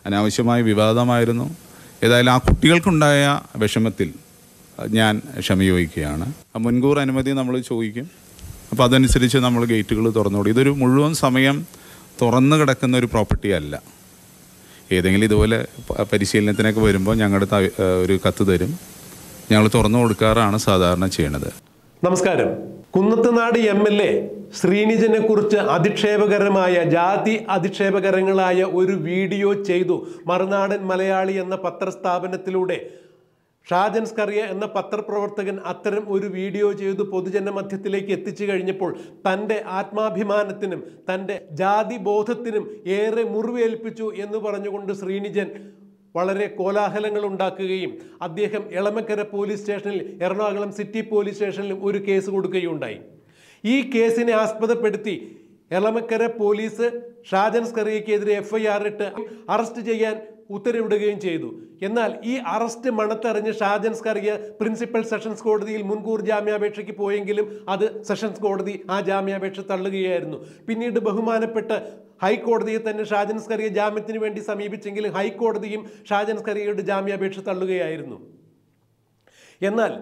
അനാവശ്യമായ വിവാദമായിരുന്നു. ഏതായാലും ആ കുട്ടികൾക്കുണ്ടായ വിഷമത്തിൽ ഞാൻ ക്ഷമ ചോദിക്കുകയാണ്. മുൻകൂർ അനുമതി നമ്മൾ ചോദിക്കും. അപ്പോൾ അതനുസരിച്ച് നമ്മൾ ഗേറ്റുകൾ തുറന്നുകൊടുക്കും. ഇതൊരു മുഴുവൻ സമയം തുറന്നു കിടക്കുന്ന ഒരു പ്രോപ്പർട്ടി അല്ല. ഏതെങ്കിലും ഇതുപോലെ പരിശീലനത്തിനൊക്കെ വരുമ്പോൾ ഞങ്ങളുടെ ഒരു കത്ത് തരും, ഞങ്ങൾ തുറന്നു കൊടുക്കാറാണ് സാധാരണ ചെയ്യണത്. നമസ്കാരം. കുന്നത്തുനാട് MLA ശ്രീനിജനെ കുറിച്ച് അധിക്ഷേപകരമായ ജാതി അധിക്ഷേപകരങ്ങളായ ഒരു വീഡിയോ ചെയ്തു. മറുനാടൻ മലയാളി എന്ന പത്രസ്ഥാപനത്തിലൂടെ ഷാജൻ സ്കറിയ എന്ന പത്രപ്രവർത്തകൻ അത്തരം ഒരു വീഡിയോ ചെയ്തു പൊതുജന മധ്യത്തിലേക്ക് എത്തിച്ചു കഴിഞ്ഞപ്പോൾ തൻ്റെ ആത്മാഭിമാനത്തിനും തൻ്റെ ജാതി ബോധത്തിനും ഏറെ മുറിവേൽപ്പിച്ചു എന്ന് പറഞ്ഞുകൊണ്ട് ശ്രീനിജൻ വളരെ കോലാഹലങ്ങൾ ഉണ്ടാക്കുകയും അദ്ദേഹം എളമക്കര പോലീസ് സ്റ്റേഷനിൽ, എറണാകുളം സിറ്റി പോലീസ് സ്റ്റേഷനിലും ഒരു കേസ് കൊടുക്കുകയുണ്ടായി. ഈ കേസിനെ ആസ്പദപ്പെടുത്തി എളമക്കര പോലീസ് ഷാജൻ സ്കറിയക്കെതിരെ FIR ഇട്ട് അറസ്റ്റ് ചെയ്യാൻ ഉത്തരവിടുകയും ചെയ്തു. എന്നാൽ ഈ അറസ്റ്റ് മണത്തറിഞ്ഞ് ഷാജൻ സ്കറിയ പ്രിൻസിപ്പൽ സെഷൻസ് കോടതിയിൽ മുൻകൂർ ജാമ്യാപേക്ഷയ്ക്ക് പോയെങ്കിലും അത് സെഷൻസ് കോടതി ആ ജാമ്യാപേക്ഷ തള്ളുകയായിരുന്നു. പിന്നീട് ബഹുമാനപ്പെട്ട ഹൈക്കോടതിയെ തന്നെ ഷാജൻ സ്കറിയ ജാമ്യത്തിന് വേണ്ടി സമീപിച്ചെങ്കിലും ഹൈക്കോടതിയും ഷാജൻ സ്കറിയയുടെ ജാമ്യാപേക്ഷ തള്ളുകയായിരുന്നു. എന്നാൽ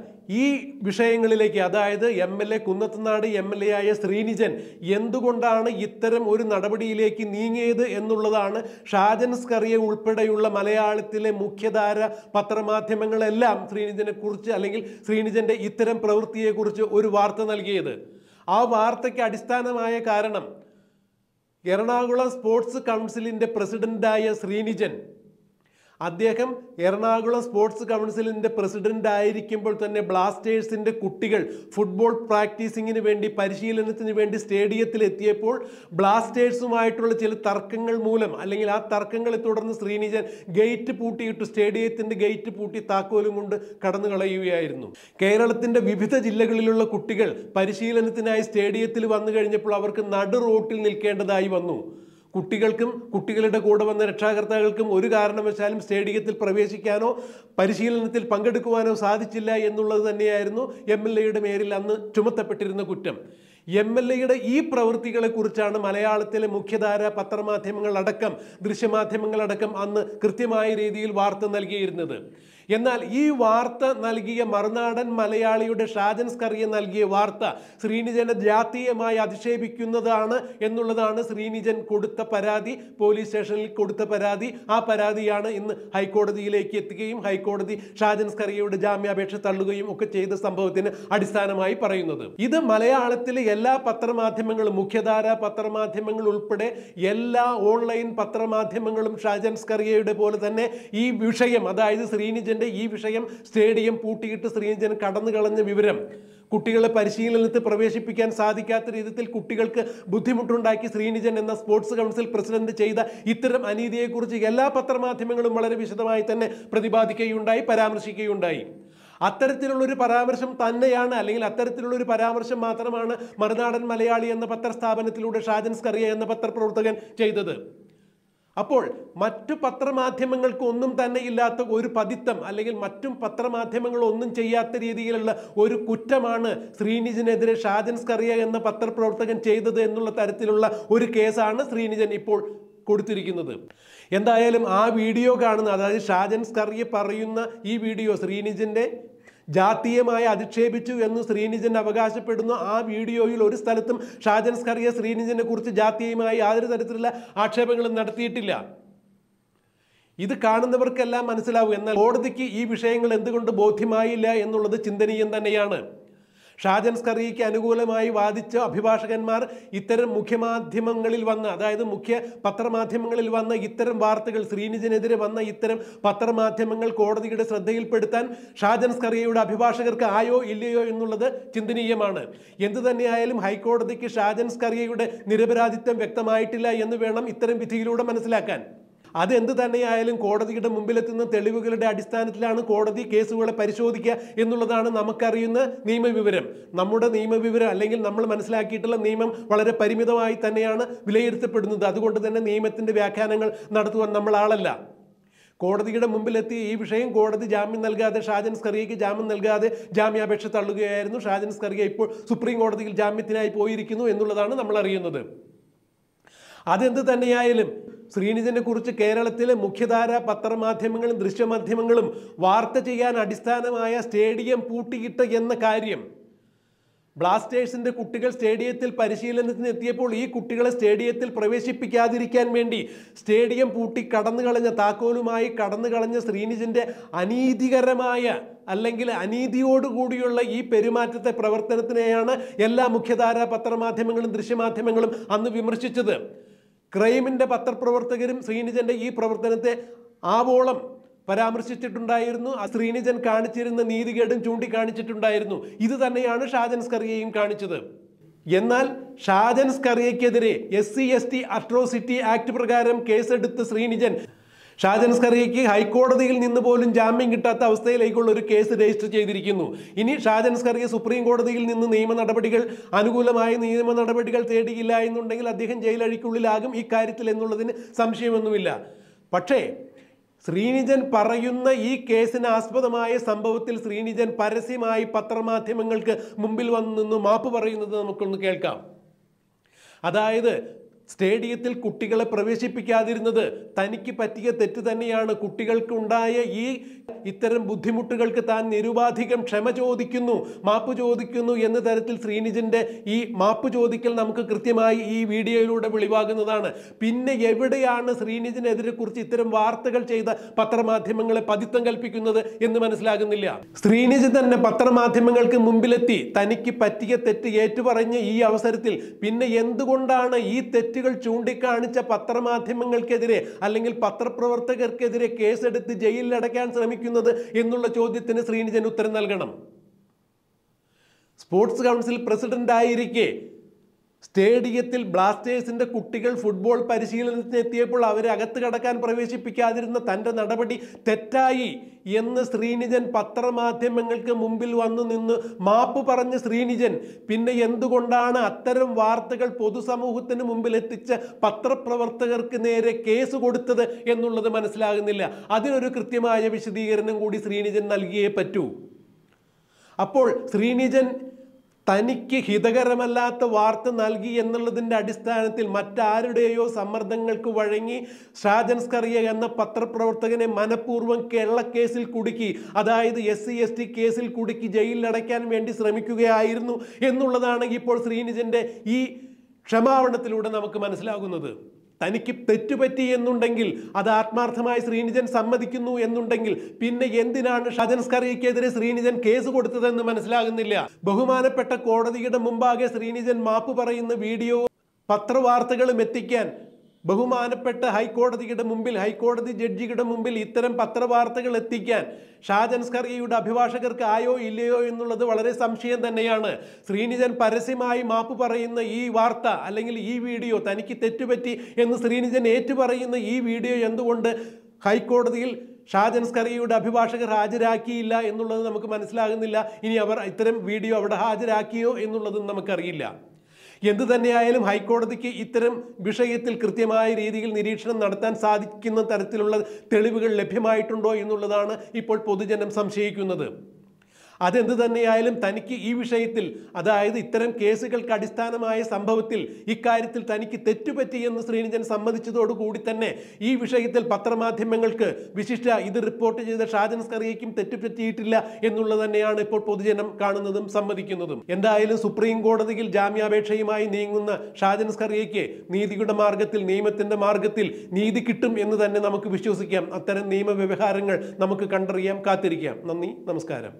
ഈ വിഷയങ്ങളിലേക്ക്, അതായത് MLA കുന്നത്തുനാട് MLA ആയ ശ്രീനിജൻ എന്തുകൊണ്ടാണ് ഇത്തരം ഒരു നടപടിയിലേക്ക് നീങ്ങിയത് എന്നുള്ളതാണ് ഷാജൻ സ്കറിയ ഉൾപ്പെടെയുള്ള മലയാളത്തിലെ മുഖ്യധാര പത്രമാധ്യമങ്ങളെല്ലാം ശ്രീനിജനെ കുറിച്ച് അല്ലെങ്കിൽ ശ്രീനിജന്റെ ഇത്തരം പ്രവൃത്തിയെക്കുറിച്ച് ഒരു വാർത്ത നൽകിയത്. ആ വാർത്തയ്ക്ക് അടിസ്ഥാനമായ കാരണം എറണാകുളം സ്പോർട്സ് കൗൺസിലിൻ്റെ പ്രസിഡന്റായ ശ്രീനിജൻ, അദ്ദേഹം എറണാകുളം സ്പോർട്സ് കൗൺസിലിൻ്റെ പ്രസിഡന്റ് ആയിരിക്കുമ്പോൾ തന്നെ ബ്ലാസ്റ്റേഴ്സിൻ്റെ കുട്ടികൾ ഫുട്ബോൾ പ്രാക്ടീസിങ്ങിന് വേണ്ടി, പരിശീലനത്തിന് വേണ്ടി സ്റ്റേഡിയത്തിൽ എത്തിയപ്പോൾ ബ്ലാസ്റ്റേഴ്സുമായിട്ടുള്ള ചില തർക്കങ്ങൾ മൂലം, അല്ലെങ്കിൽ ആ തർക്കങ്ങളെ തുടർന്ന് ശ്രീനിജൻ ഗേറ്റ് പൂട്ടിയിട്ട്, സ്റ്റേഡിയത്തിൻ്റെ ഗേറ്റ് പൂട്ടി താക്കോലും കൊണ്ട് കടന്നു കളയുകയായിരുന്നു. കേരളത്തിൻ്റെ വിവിധ ജില്ലകളിലുള്ള കുട്ടികൾ പരിശീലനത്തിനായി സ്റ്റേഡിയത്തിൽ വന്നു കഴിഞ്ഞപ്പോൾ അവർക്ക് നടു റോട്ടിൽ നിൽക്കേണ്ടതായി വന്നു. കുട്ടികൾക്കും കുട്ടികളുടെ കൂടെ വന്ന രക്ഷാകർത്താക്കൾക്കും ഒരു കാരണവശാലും സ്റ്റേഡിയത്തിൽ പ്രവേശിക്കാനോ പരിശീലനത്തിൽ പങ്കെടുക്കുവാനോ സാധിച്ചില്ല എന്നുള്ളത് തന്നെയായിരുന്നു MLAയുടെ മേലിൽ അന്ന് ചുമത്തപ്പെട്ടിരുന്ന കുറ്റം. MLAയുടെ ഈ പ്രവൃത്തികളെക്കുറിച്ചാണ് മലയാളത്തിലെ മുഖ്യധാര പത്രമാധ്യമങ്ങളടക്കം ദൃശ്യമാധ്യമങ്ങളടക്കം അന്ന് കൃത്യമായ രീതിയിൽ വാർത്ത നൽകിയിരുന്നത്. എന്നാൽ ഈ വാർത്ത നൽകിയ മറുനാടൻ മലയാളിയുടെ ഷാജൻ സ്കറിയ നൽകിയ വാർത്ത ശ്രീനിജനെ ജാതീയമായി അധിക്ഷേപിക്കുന്നതാണ് എന്നുള്ളതാണ് ശ്രീനിജൻ കൊടുത്ത പരാതി, പോലീസ് സ്റ്റേഷനിൽ കൊടുത്ത പരാതി. ആ പരാതിയാണ് ഇന്ന് ഹൈക്കോടതിയിലേക്ക് എത്തുകയും ഹൈക്കോടതി ഷാജൻ സ്കറിയയുടെ ജാമ്യാപേക്ഷ തള്ളുകയും ഒക്കെ ചെയ്ത സംഭവത്തിന് അടിസ്ഥാനമായി പറയുന്നത്. ഇത് മലയാളത്തിലെ എല്ലാ പത്രമാധ്യമങ്ങളും, മുഖ്യധാര പത്രമാധ്യമങ്ങൾ ഉൾപ്പെടെ എല്ലാ ഓൺലൈൻ പത്രമാധ്യമങ്ങളും ഷാജൻ സ്കറിയയുടെ പോലെ തന്നെ ഈ വിഷയം, അതായത് ശ്രീനിജന്റെ ഈ വിഷയം, സ്റ്റേഡിയം പൂട്ടിയിട്ട് ശ്രീനിജൻ കടന്നു കളഞ്ഞ വിവരം, കുട്ടികളെ പരിശീലനത്തിൽ പ്രവേശിപ്പിക്കാൻ സാധിക്കാത്ത രീതിയിൽ കുട്ടികൾക്ക് ബുദ്ധിമുട്ടുണ്ടാക്കി ശ്രീനിജൻ എന്ന സ്പോർട്സ് കൗൺസിൽ പ്രസിഡന്റ് ചെയ്ത ഇത്തരം അനീതിയെക്കുറിച്ച് എല്ലാ പത്രമാധ്യമങ്ങളും വളരെ വിശദമായി തന്നെ പ്രതിപാദിക്കുകയുണ്ടായി, പരാമർശിക്കുകയുണ്ടായി. അത്തരത്തിലുള്ളൊരു പരാമർശം തന്നെയാണ്, അല്ലെങ്കിൽ അത്തരത്തിലുള്ളൊരു പരാമർശം മാത്രമാണ് മറുനാടൻ മലയാളി എന്ന പത്രസ്ഥാപനത്തിലൂടെ ഷാജൻ സ്കറിയ എന്ന പത്രപ്രവർത്തകൻ ചെയ്തത്. അപ്പോൾ മറ്റു പത്രമാധ്യമങ്ങൾക്ക് ഒന്നും തന്നെ ഇല്ലാത്ത ഒരു പതിത്തം, അല്ലെങ്കിൽ മറ്റും പത്രമാധ്യമങ്ങൾ ഒന്നും ചെയ്യാത്ത രീതിയിലുള്ള ഒരു കുറ്റമാണ് ശ്രീനിജനെതിരെ ഷാജൻ സ്കറിയ എന്ന പത്രപ്രവർത്തകൻ ചെയ്തത് എന്നുള്ള തരത്തിലുള്ള ഒരു കേസാണ് ശ്രീനിജൻ ഇപ്പോൾ കൊടുത്തിരിക്കുന്നത്. എന്തായാലും ആ വീഡിയോ കാണുന്ന, അതായത് ഷാജൻ സ്കറിയ പറയുന്ന ഈ വീഡിയോ, ശ്രീനിജന്റെ ജാതീയമായി അധിക്ഷേപിച്ചു എന്ന് ശ്രീനിജൻ അവകാശപ്പെടുന്ന ആ വീഡിയോയിൽ ഒരു സ്ഥലത്തും ഷാജൻ സ്കറിയ ശ്രീനിജനെ കുറിച്ച് ജാതീയമായി യാതൊരു തരത്തിലുള്ള ആക്ഷേപങ്ങളും നടത്തിയിട്ടില്ല. ഇത് കാണുന്നവർക്കെല്ലാം മനസ്സിലാവും. എന്നാൽ കോടതിക്ക് ഈ വിഷയങ്ങൾ എന്തുകൊണ്ട് ബോധ്യമായില്ല എന്നുള്ളത് ചിന്തനീയം തന്നെയാണ്. ഷാജൻ സ്കറിയയ്ക്ക് അനുകൂലമായി വാദിച്ച അഭിഭാഷകന്മാർ ഇത്തരം മുഖ്യമാധ്യമങ്ങളിൽ വന്ന, അതായത് മുഖ്യ പത്രമാധ്യമങ്ങളിൽ വന്ന ഇത്തരം വാർത്തകൾ, ശ്രീനിജനെതിരെ വന്ന ഇത്തരം പത്രമാധ്യമങ്ങൾ കോടതിയുടെ ശ്രദ്ധയിൽപ്പെടുത്താൻ ഷാജൻ സ്കറിയയുടെ അഭിഭാഷകർക്ക് ആയോ ഇല്ലയോ എന്നുള്ളത് ചിന്തനീയമാണ്. എന്തു തന്നെയായാലും ഹൈക്കോടതിക്ക് ഷാജൻ സ്കറിയയുടെ നിരപരാധിത്വം വ്യക്തമായിട്ടില്ല എന്ന് വേണം ഇത്തരം വിധിയിലൂടെ മനസ്സിലാക്കാൻ. അതെന്ത് തന്നെയായാലും കോടതിയുടെ മുമ്പിലെത്തുന്ന തെളിവുകളുടെ അടിസ്ഥാനത്തിലാണ് കോടതി കേസുകളെ പരിശോധിക്കുക എന്നുള്ളതാണ് നമുക്കറിയുന്ന നിയമവിവരം. നമ്മുടെ നിയമവിവരം, അല്ലെങ്കിൽ നമ്മൾ മനസ്സിലാക്കിയിട്ടുള്ള നിയമം വളരെ പരിമിതമായി തന്നെയാണ് വിലയിരുത്തപ്പെടുന്നത്. അതുകൊണ്ട് തന്നെ നിയമത്തിൻ്റെ വ്യാഖ്യാനങ്ങൾ നടത്തുവാൻ നമ്മൾ ആളല്ല. കോടതിയുടെ മുമ്പിലെത്തി ഈ വിഷയം കോടതി ജാമ്യം നൽകാതെ, ഷാജൻ സ്കറിയയ്ക്ക് ജാമ്യം നൽകാതെ ജാമ്യാപേക്ഷ തള്ളുകയായിരുന്നു. ഷാജൻ സ്കറിയ ഇപ്പോൾ സുപ്രീം കോടതിയിൽ ജാമ്യത്തിനായി പോയിരിക്കുന്നു എന്നുള്ളതാണ് നമ്മൾ അറിയുന്നത്. അതെന്ത് തന്നെയായാലും ശ്രീനിജനെ കുറിച്ച് കേരളത്തിലെ മുഖ്യധാര പത്രമാധ്യമങ്ങളും ദൃശ്യമാധ്യമങ്ങളും വാർത്ത ചെയ്യാൻ അടിസ്ഥാനമായ സ്റ്റേഡിയം പൂട്ടിയിട്ട് എന്ന കാര്യം, ബ്ലാസ്റ്റേഴ്സിന്റെ കുട്ടികൾ സ്റ്റേഡിയത്തിൽ പരിശീലനത്തിന് എത്തിയപ്പോൾ ഈ കുട്ടികളെ സ്റ്റേഡിയത്തിൽ പ്രവേശിപ്പിക്കാതിരിക്കാൻ വേണ്ടി സ്റ്റേഡിയം പൂട്ടി താക്കോലുമായി കടന്നു കളഞ്ഞ ശ്രീനിജന്റെ അനീതികരമായ അല്ലെങ്കിൽ അനീതിയോടുകൂടിയുള്ള ഈ പെരുമാറ്റത്തെ, പ്രവർത്തനത്തിനെയാണ് എല്ലാ മുഖ്യധാര പത്രമാധ്യമങ്ങളും ദൃശ്യമാധ്യമങ്ങളും അന്ന് വിമർശിച്ചത്. ക്രൈമിന്റെ പത്രപ്രവർത്തകരും ശ്രീനിജന്റെ ഈ പ്രവർത്തനത്തെ ആവോളം പരാമർശിച്ചിട്ടുണ്ടായിരുന്നു. ശ്രീനിജൻ കാണിച്ചിരുന്ന നീതികേടും ചൂണ്ടിക്കാണിച്ചിട്ടുണ്ടായിരുന്നു. ഇത് തന്നെയാണ് ഷാജൻ സ്കറിയയും കാണിച്ചത്. എന്നാൽ ഷാജൻ സ്കറിയക്കെതിരെ SC/ST അട്രോസിറ്റി ആക്ട് പ്രകാരം കേസെടുത്ത് ശ്രീനിജൻ, ഷാജൻ സ്കറിയയ്ക്ക് ഹൈക്കോടതിയിൽ നിന്ന് പോലും ജാമ്യം കിട്ടാത്ത അവസ്ഥയിലേക്കുള്ള ഒരു കേസ് രജിസ്റ്റർ ചെയ്തിരിക്കുന്നു. ഇനി ഷാജൻ സ്കറിയ സുപ്രീം കോടതിയിൽ നിന്ന് അനുകൂലമായ നിയമ നടപടികൾ തേടിയില്ല എന്നുണ്ടെങ്കിൽ അദ്ദേഹം ജയിലഴിക്കുള്ളിലാകും ഇക്കാര്യത്തിൽ എന്നുള്ളതിന് സംശയമൊന്നുമില്ല. പക്ഷേ ശ്രീനിജൻ പറയുന്ന ഈ കേസിന് ആസ്പദമായ സംഭവത്തിൽ ശ്രീനിജൻ പരസ്യമായി പത്രമാധ്യമങ്ങൾക്ക് മുമ്പിൽ വന്നു നിന്ന് മാപ്പ് പറയുന്നത് നമുക്കൊന്ന് കേൾക്കാം. അതായത് സ്റ്റേഡിയത്തിൽ കുട്ടികളെ പ്രവേശിപ്പിക്കാതിരുന്നത് തനിക്ക് പറ്റിയ തെറ്റ് തന്നെയാണ്. കുട്ടികൾക്ക് ഉണ്ടായ ഇത്തരം ബുദ്ധിമുട്ടുകൾക്ക് താൻ നിരുപാധികം ക്ഷമ ചോദിക്കുന്നു, മാപ്പ് ചോദിക്കുന്നു എന്ന തരത്തിൽ ശ്രീനിജന്റെ ഈ മാപ്പ് ചോദിക്കൽ നമുക്ക് കൃത്യമായി ഈ വീഡിയോയിലൂടെ വെളിവാകുന്നതാണ്. പിന്നെ എവിടെയാണ് ശ്രീനിജനെതിരെ കുറിച്ച് ഇത്തരം വാർത്തകൾ ചെയ്ത പത്രമാധ്യമങ്ങളെ പതിത്വം കൽപ്പിക്കുന്നത് എന്ന് മനസ്സിലാകുന്നില്ല. ശ്രീനിജൻ തന്നെ പത്രമാധ്യമങ്ങൾക്ക് മുമ്പിലെത്തി തനിക്ക് പറ്റിയ തെറ്റ് ഏറ്റുപറഞ്ഞ ഈ അവസരത്തിൽ പിന്നെ എന്തുകൊണ്ടാണ് ഈ തെറ്റുകൾ ചൂണ്ടിക്കാണിച്ച പത്രമാധ്യമങ്ങൾക്കെതിരെ അല്ലെങ്കിൽ പത്രപ്രവർത്തകർക്കെതിരെ കേസെടുത്ത് ജയിലിലടയ്ക്കാൻ ശ്രമിക്കുന്നത് എന്നുള്ള ചോദ്യത്തിന് ശ്രീനിജൻ ഉത്തരം നൽകണം. സ്പോർട്സ് കൗൺസിൽ പ്രസിഡന്റ് ആയിരിക്കെ സ്റ്റേഡിയത്തിൽ ബ്ലാസ്റ്റേഴ്സിന്റെ കുട്ടികൾ ഫുട്ബോൾ പരിശീലനത്തിന് എത്തിയപ്പോൾ അവരെ അകത്ത് കടക്കാൻ പ്രവേശിപ്പിക്കാതിരുന്ന തൻ്റെ നടപടി തെറ്റായി എന്ന് ശ്രീനിജൻ പത്രമാധ്യമങ്ങൾക്ക് മുമ്പിൽ വന്നു നിന്ന് മാപ്പ് പറഞ്ഞ ശ്രീനിജൻ പിന്നെ എന്തുകൊണ്ടാണ് അത്തരം വാർത്തകൾ പൊതുസമൂഹത്തിന് മുമ്പിൽ എത്തിച്ച പത്രപ്രവർത്തകർക്ക് നേരെ കേസ് കൊടുത്തത് എന്നുള്ളത് മനസ്സിലാകുന്നില്ല. അതിനൊരു കൃത്യമായ വിശദീകരണം കൂടി ശ്രീനിജൻ നൽകിയേ പറ്റൂ. അപ്പോൾ ശ്രീനിജൻ തനിക്ക് ഹിതകരമല്ലാത്ത വാർത്ത നൽകി എന്നുള്ളതിൻ്റെ അടിസ്ഥാനത്തിൽ മറ്റാരുടെയോ സമ്മർദ്ദങ്ങൾക്ക് വഴങ്ങി ഷാജൻ സ്കറിയ എന്ന പത്രപ്രവർത്തകനെ മനഃപൂർവ്വം കേരളക്കേസിൽ കുടുക്കി, അതായത് SC/ST കേസിൽ കുടുക്കി ജയിലിലടയ്ക്കാൻ വേണ്ടി ശ്രമിക്കുകയായിരുന്നു എന്നുള്ളതാണ് ഇപ്പോൾ ശ്രീനിജന്റെ ഈ ക്ഷമാപണത്തിലൂടെ നമുക്ക് മനസ്സിലാകുന്നത്. തനിക്ക് തെറ്റുപറ്റി എന്നുണ്ടെങ്കിൽ അത് ആത്മാർത്ഥമായി ശ്രീനിജൻ സമ്മതിക്കുന്നു എന്നുണ്ടെങ്കിൽ പിന്നെ എന്തിനാണ് ഷാജൻ സ്കറിയക്കെതിരെ ശ്രീനിജൻ കേസ് കൊടുത്തതെന്ന് മനസ്സിലാകുന്നില്ല. ബഹുമാനപ്പെട്ട കോടതിയുടെ മുമ്പാകെ ശ്രീനിജൻ മാപ്പ് പറയുന്ന വീഡിയോ പത്രവാർത്തകളും എത്തിക്കാൻ ബഹുമാനപ്പെട്ട ഹൈക്കോടതിയുടെ മുമ്പിൽ, ഹൈക്കോടതി ജഡ്ജിയുടെ മുമ്പിൽ ഇത്തരം പത്രവാർത്തകൾ എത്തിക്കാൻ ഷാജൻ സ്കറിയയുടെ അഭിഭാഷകർക്ക് ആയോ ഇല്ലയോ എന്നുള്ളത് വളരെ സംശയം തന്നെയാണ്. ശ്രീനിജൻ പരസ്യമായി മാപ്പ് പറയുന്ന ഈ വാർത്ത അല്ലെങ്കിൽ ഈ വീഡിയോ, തനിക്ക് തെറ്റുപറ്റി എന്ന് ശ്രീനിജൻ ഏറ്റുപറയുന്ന ഈ വീഡിയോ എന്തുകൊണ്ട് ഹൈക്കോടതിയിൽ ഷാജൻ സ്കറിയയുടെ അഭിഭാഷകർ ഹാജരാക്കിയില്ല എന്നുള്ളത് നമുക്ക് മനസ്സിലാകുന്നില്ല. ഇനി അവർ ഇത്തരം വീഡിയോ അവിടെ ഹാജരാക്കിയോ എന്നുള്ളതും നമുക്കറിയില്ല. എന്തു തന്നെയായാലും ഹൈക്കോടതിക്ക് ഇത്തരം വിഷയത്തിൽ കൃത്യമായ രീതിയിൽ നിരീക്ഷണം നടത്താൻ സാധിക്കുന്ന തരത്തിലുള്ള തെളിവുകൾ ലഭ്യമായിട്ടുണ്ടോ എന്നുള്ളതാണ് ഇപ്പോൾ പൊതുജനം സംശയിക്കുന്നത്. അതെന്ത് തന്നെയായാലും തനിക്ക് ഈ വിഷയത്തിൽ, അതായത് ഇത്തരം കേസുകൾക്ക് അടിസ്ഥാനമായ സംഭവത്തിൽ ഇക്കാര്യത്തിൽ തനിക്ക് തെറ്റുപറ്റിയെന്ന് ശ്രീനിജൻ സമ്മതിച്ചതോടുകൂടി തന്നെ ഈ വിഷയത്തിൽ പത്രമാധ്യമങ്ങൾക്ക്, വിശിഷ്ട ഇത് റിപ്പോർട്ട് ചെയ്ത ഷാജൻ സ്കറിയയ്ക്കും തെറ്റുപറ്റിയിട്ടില്ല എന്നുള്ളത് തന്നെയാണ് ഇപ്പോൾ പൊതുജനം കാണുന്നതും സമ്മതിക്കുന്നതും. എന്തായാലും സുപ്രീം കോടതിയിൽ ജാമ്യാപേക്ഷയുമായി നീങ്ങുന്ന ഷാജൻ സ്കറിയയ്ക്ക് നീതിയുടെ മാർഗത്തിൽ, നിയമത്തിന്റെ മാർഗത്തിൽ നീതി കിട്ടും എന്ന് തന്നെ നമുക്ക് വിശ്വസിക്കാം. അത്തരം നിയമവ്യവഹാരങ്ങൾ നമുക്ക് കണ്ടറിയാം, കാത്തിരിക്കാം. നന്ദി, നമസ്കാരം.